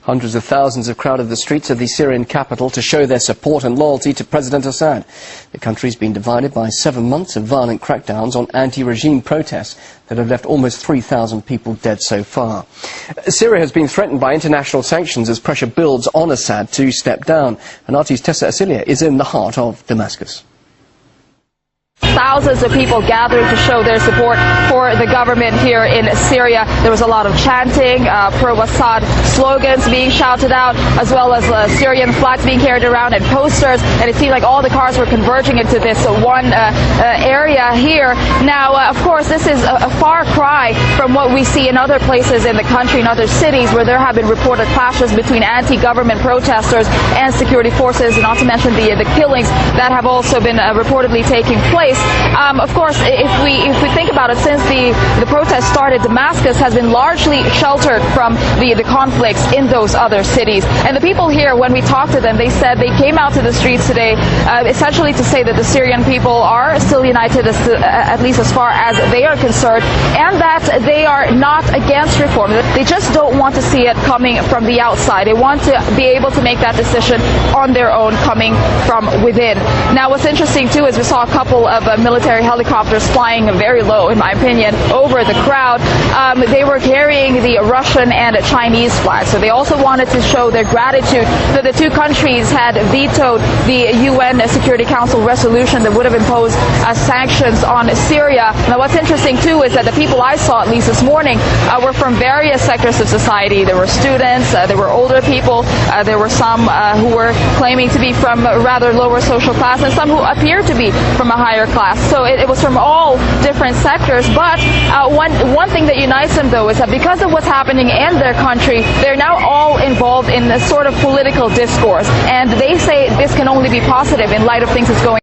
Hundreds of thousands have crowded the streets of the Syrian capital to show their support and loyalty to President Assad. The country's been divided by 7 months of violent crackdowns on anti-regime protests that have left almost 3,000 people dead so far. Syria has been threatened by international sanctions as pressure builds on Assad to step down. And RT's Tessa Asilia is in the heart of Damascus. Thousands of people gathering to show their support for the government here in Syria. There was a lot of chanting, pro-Assad slogans being shouted out, as well as Syrian flags being carried around and posters. And it seemed like all the cars were converging into this one area here. Now, of course, this is a far cry from what we see in other places in the country, in other cities, where there have been reported clashes between anti-government protesters and security forces, not to mention the killings that have also been reportedly taking place. Of course, if we think about it, since the protest started, Damascus has been largely sheltered from the conflicts in those other cities. And the people here, when we talked to them, they said they came out to the streets today essentially to say that the Syrian people are still united, at least as far as they are concerned, and that they are not against reform. They just don't want to see it coming from the outside. They want to be able to make that decision on their own, coming from within. Now, what's interesting, too, is we saw a couple of military helicopters flying very low, in my opinion, over the crowd. They were carrying the Russian and Chinese flags, so they also wanted to show their gratitude that the two countries had vetoed the UN Security Council resolution that would have imposed sanctions on Syria. Now, what's interesting, too, is that the people I saw, at least this morning, were from various sectors of society. There were students, there were older people, there were some who were claiming to be from rather lower social class, and some who appeared to be from a higher class. So it was from all different sectors. But one thing that unites them, though, is that because of what's happening in their country, they're now all involved in this sort of political discourse. And they say this can only be positive in light of things that's going on.